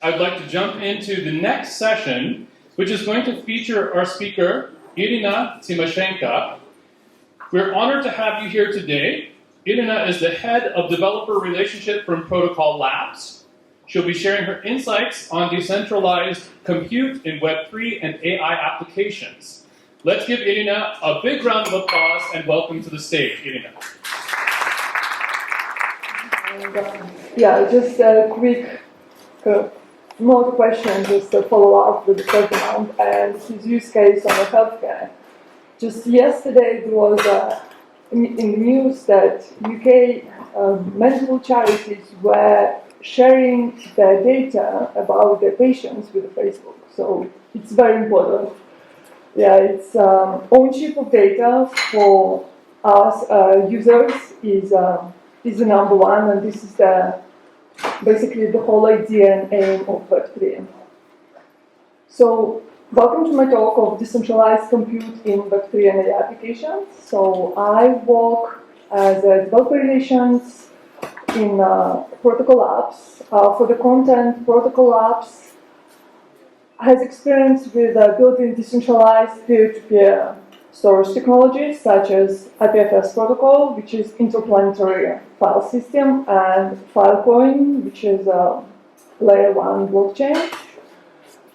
I'd like to jump into the next session, which is going to feature our speaker, Iryna Tsimashenka. We're honored to have you here today. Iryna is the head of developer relationship from Protocol Labs. She'll be sharing her insights on decentralized compute in web3 and AI applications. Let's give Iryna a big round of applause and welcome to the stage, Iryna. Just a quick not question, just a follow-up with the first round and his use case on the healthcare. Just yesterday there was in the news that UK mental charities were sharing their data about their patients with Facebook. So it's very important. It's ownership of data for us users is the number one, and this is basically the whole idea and aim of web3. So, welcome to my talk of decentralized compute in web3 and AI applications. So, I work as a developer relations in Protocol Labs. For the content, Protocol Labs has experience with building decentralized peer-to-peer storage technologies such as IPFS protocol, which is interplanetary file system, and Filecoin, which is a layer 1 blockchain.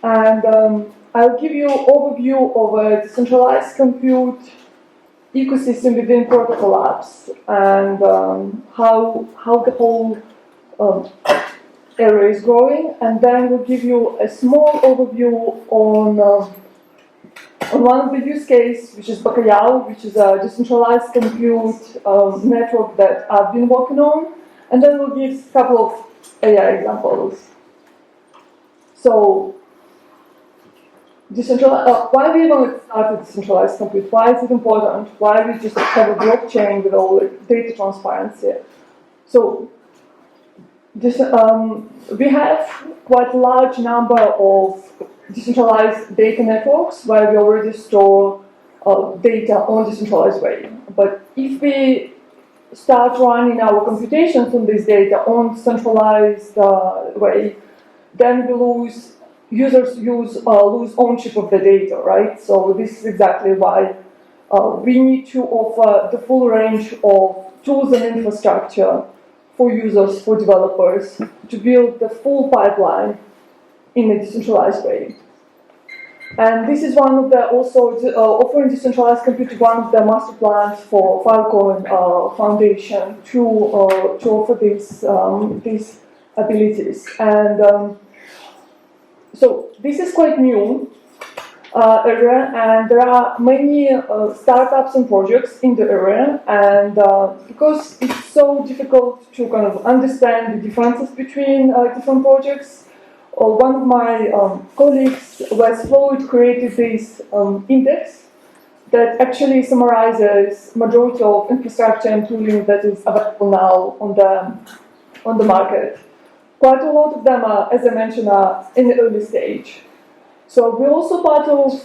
And I'll give you an overview of a decentralized compute ecosystem within Protocol Labs and how the whole area is growing, and then we'll give you a small overview on one of the use cases, which is Bacalhau, which is a decentralized compute network that I've been working on, and then we'll give a couple of AI examples. So, why we even started decentralized compute? Why is it important? Why we just have a blockchain with all the data transparency? So, we have quite a large number of decentralized data networks where we already store data on decentralized way. But if we start running our computations on this data on centralized way, then users lose ownership of the data, right? So this is exactly why we need to offer the full range of tools and infrastructure for users, for developers, to build the full pipeline in a decentralized way. And this is one of the, also offering decentralized compute, one of the master plans for Filecoin Foundation to offer these abilities. And so this is quite new area, and there are many startups and projects in the area, and because it's so difficult to kind of understand the differences between different projects, one of my colleagues, Wes Floyd, created this index that actually summarizes majority of infrastructure and tooling that is available now on the market. Quite a lot of them are, as I mentioned, are in the early stage. So we're also part of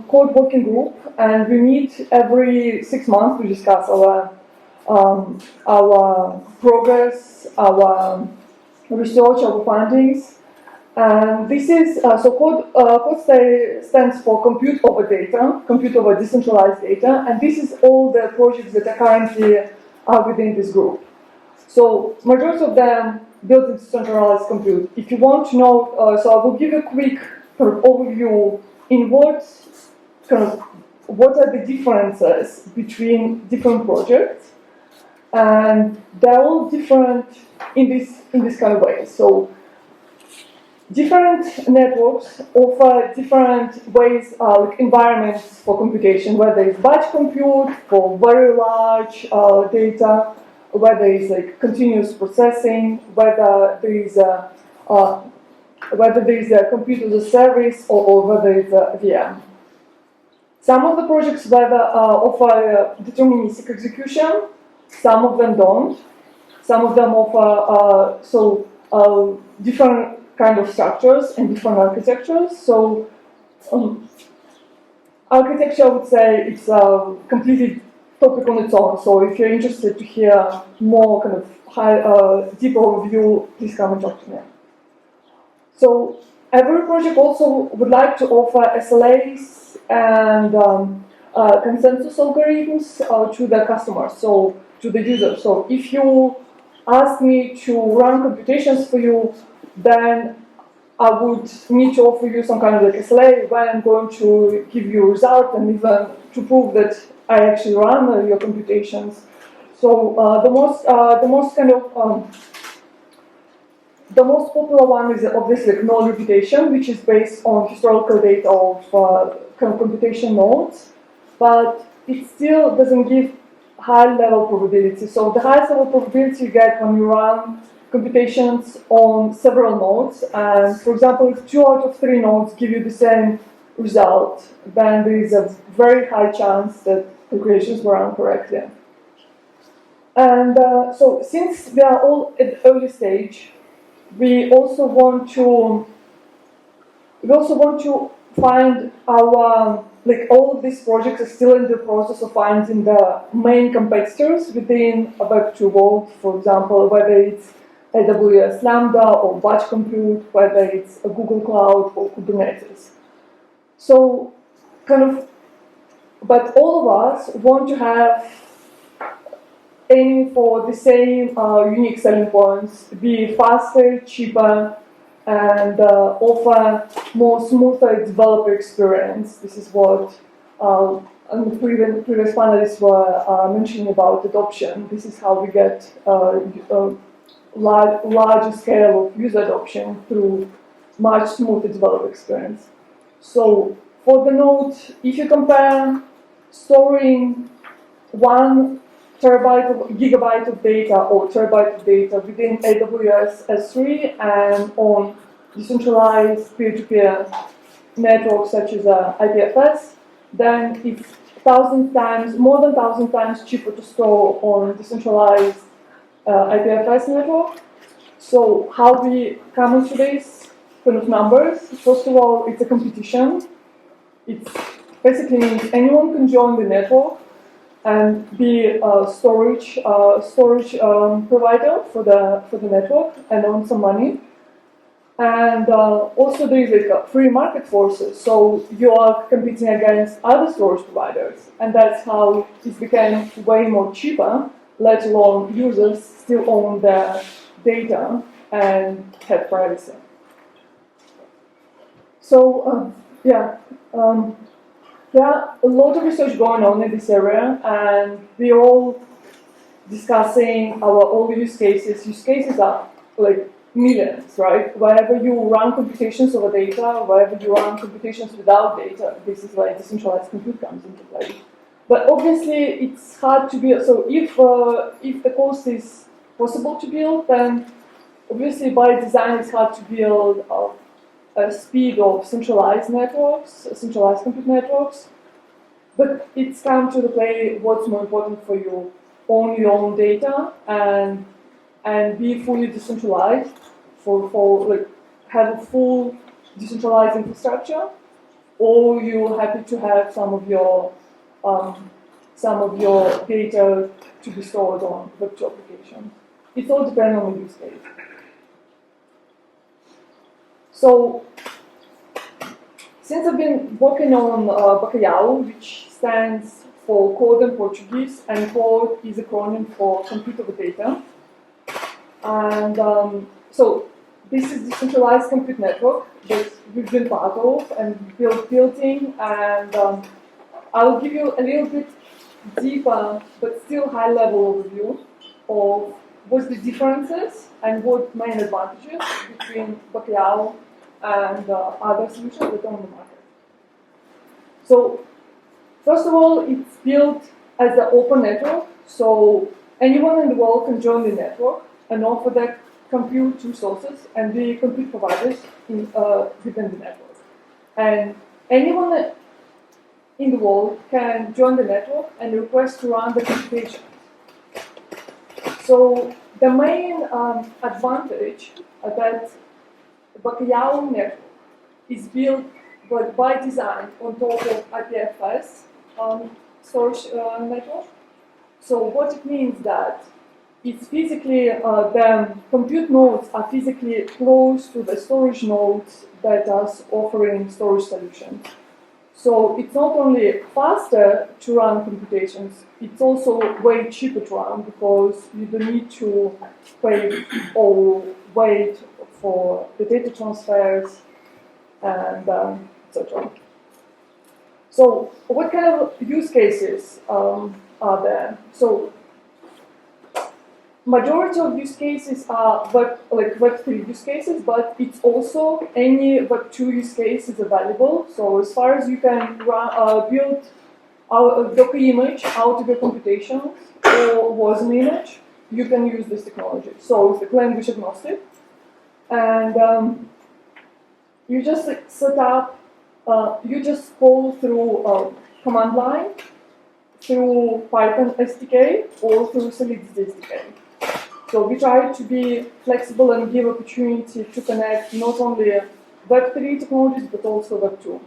code working group, and we meet every 6 months to discuss our progress, our research, our findings. And this is, code stands for compute over data, compute over decentralized data, and this is all the projects that are currently within this group. So majority of them build decentralized compute. If you want to know, so I will give you a quick kind of overview in what are the differences between different projects, and they're all different in this kind of way. So different networks offer different ways, like environments for computation, whether it's batch compute for very large data, whether it's like continuous processing, whether there is a compute as a service, or whether it's a VM. Some of the projects offer deterministic execution, some of them don't. Some of them offer different kind of structures and different architectures. So architecture, I would say, it's a completely topic on its own. So if you're interested to hear more kind of deeper overview, please come and talk to me. So every project also would like to offer SLAs and consensus algorithms to the customers, so to the user. So if you ask me to run computations for you, then I would need to offer you some kind of like SLA when I'm going to give you a result and even to prove that I actually run your computations. So the most popular one is obviously null reputation, which is based on historical data of computation nodes, but it still doesn't give high-level probability. So the highest level probability you get when you run computations on several nodes, and for example, if 2 out of 3 nodes give you the same result, then there is a very high chance that calculations were run correctly. And so since we are all at the early stage, we also want to find our, like all of these projects are still in the process of finding the main competitors within a Web2 world, for example, whether it's AWS Lambda or batch compute, whether it's a Google Cloud or Kubernetes. So but all of us want to have aiming for the same unique selling points, be faster, cheaper, and offer more smoother developer experience. This is what and the previous panelists were mentioning about adoption. This is how we get larger scale of user adoption through much smoother developer experience. So for the node, if you compare storing 1 gigabyte of data or terabyte of data within AWS S3 and on decentralized peer-to-peer networks such as IPFS, then it's more than 1,000 times cheaper to store on decentralized IPFS network. So how we come into this kind of numbers? First of all, it's a competition. It basically means anyone can join the network and be a storage provider for the network and earn some money. And also there is like free market forces, so you are competing against other storage providers, and that's how it became way more cheaper, let alone users still own their data and have privacy. So there are a lot of research going on in this area, and we're all discussing all the use cases. Use cases are like millions, right? Wherever you run computations over data, wherever you run computations without data, this is where decentralized compute comes into play. But obviously, it's hard to build. So if the cost is possible to build, then obviously by design it's hard to build a speed of centralized networks, centralized compute networks. But it's come to the play what's more important for you: own your own data and be fully decentralized, have a full decentralized infrastructure, or you're happy to have some of your data to be stored on Web2 applications. It all depends on the use case. So, since I've been working on Bacalhau, which stands for code in Portuguese, and code is a acronym for compute over data. And so this is the decentralized compute network that we've been part of and building, and I'll give you a little bit deeper but still high level overview of what's the differences and what main advantages between Bacalhau and other solutions that are on the market. So first of all, it's built as an open network, so anyone in the world can join the network and offer their compute resources and be compute providers within the network. And anyone in the world can join the network and request to run the computation. So the main advantage that Bacalhau network is built by design on top of IPFS storage network. So what it means that it's physically, the compute nodes are physically close to the storage nodes that are offering storage solutions. So it's not only faster to run computations, it's also way cheaper to run because you don't need to pay or wait for the data transfers and etc. So what kind of use cases are there? So majority of use cases are Web3 use cases, but it's also any Web2 use case is available. So as far as you can build a Docker image out of your computations or WASM image, you can use this technology. So it's language agnostic. And you just set up, you just call through command line, through Python SDK, or through Solidity SDK. So we try to be flexible and give opportunity to connect not only Web3 technologies, but also Web2.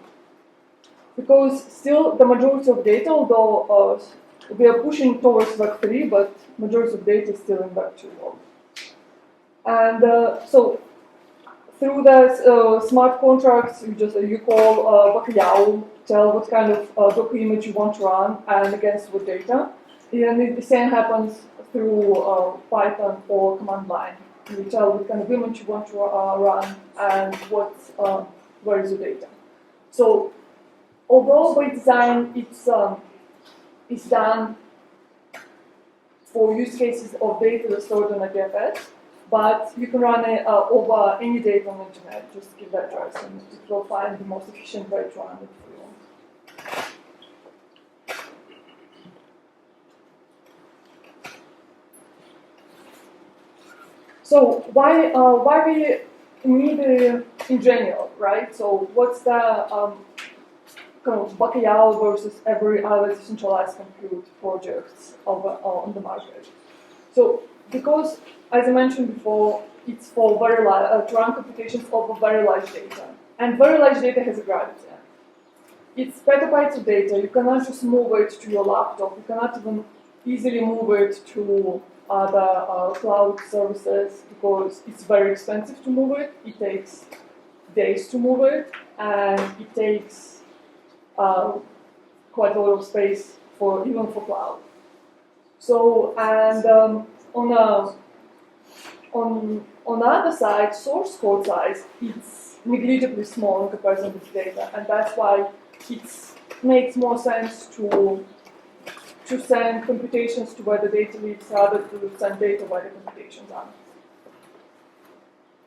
Because still the majority of data, although we are pushing towards Web3, but majority of data is still in Web2 world. And so through the smart contracts, you call Bacalhau, tell what kind of Docker image you want to run and against what data. And the same happens through Python or command line. You tell what kind of image you want to run and where is the data. So although by design it's done for use cases of data that's stored on IPFS, but you can run it over any data on the internet. Just give that address and it will find the most efficient way to run it for you. So why we need in general, right? So what's the kind of Bacalhau versus every other decentralized compute projects on the market? So because, as I mentioned before, it's for very to run computations over very large data, and very large data has a gravity. It's petabytes of data. You cannot just move it to your laptop. You cannot even easily move it to other cloud services because it's very expensive to move it. It takes days to move it, and it takes quite a lot of space even for cloud. So, and on the other side, source code size, it's negligibly small in comparison with data, and that's why it makes more sense to send computations to where the data lives rather to send data where the computations are.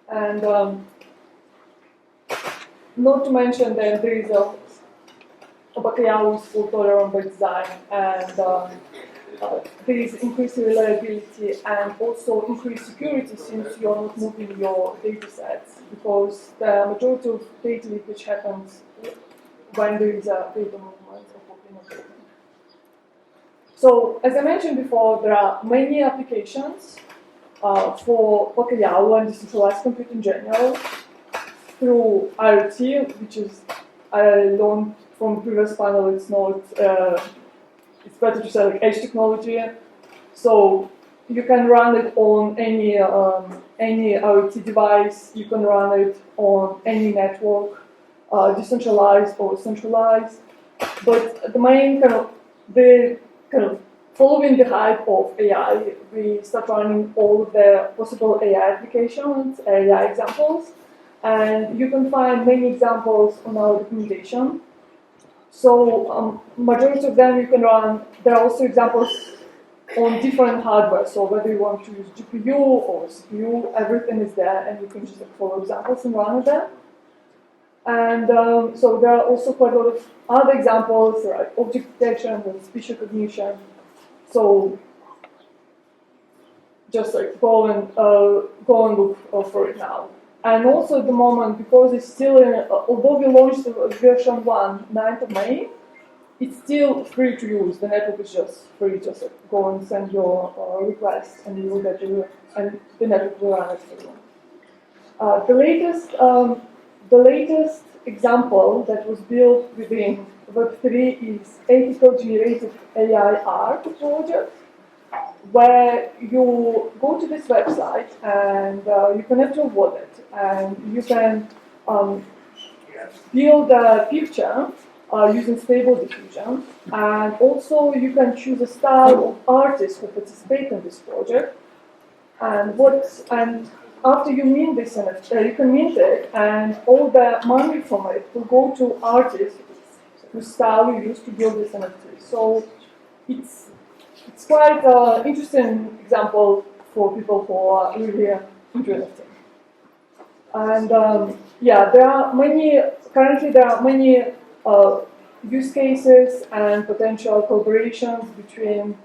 And not to mention that there is a Bacalhau is fault tolerant by design, and there is increased reliability and also increased security since you're not moving your data sets, because the majority of data leakage happens when there is a data movement or copying of data. So, as I mentioned before, there are many applications for Bacalhau and decentralized compute in general through IoT, which is, I learned from the previous panel, it's not, it's better to say like edge technology. So you can run it on any IoT device, you can run it on any network, decentralized or centralized. But the main following the hype of AI, we start running all of the possible AI applications, AI examples, and you can find many examples on our documentation. So majority of them you can run. There are also examples on different hardware. So whether you want to use GPU or CPU, everything is there, and you can just follow examples and run them. And so there are also quite a lot of other examples, like object detection and speech recognition. So just like go and look for it now. And also at the moment, because it's still although we launched version 1, 9th of May, it's still free to use. The network is just free. Just go and send your request, and you will get and the network will run it for you. The latest example that was built within Web3 is ethical generative AI art project. where you go to this website and you connect your wallet and you can build a picture using stable diffusion, and also you can choose a style of artists who participate in this project. And after you mint this NFT, you can mint it, and all the money from it will go to artists whose style you use to build this NFT. So it's quite an interesting example for people who are really into NFT. And yeah, currently there are many use cases and potential collaborations between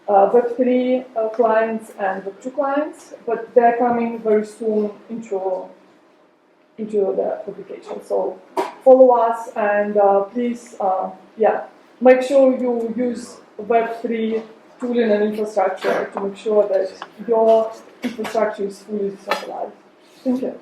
web3 clients and web2 clients, but they're coming very soon into the publication. So follow us, and please, make sure you use web3 tooling and infrastructure to make sure that your infrastructure is fully decentralized. Thank you.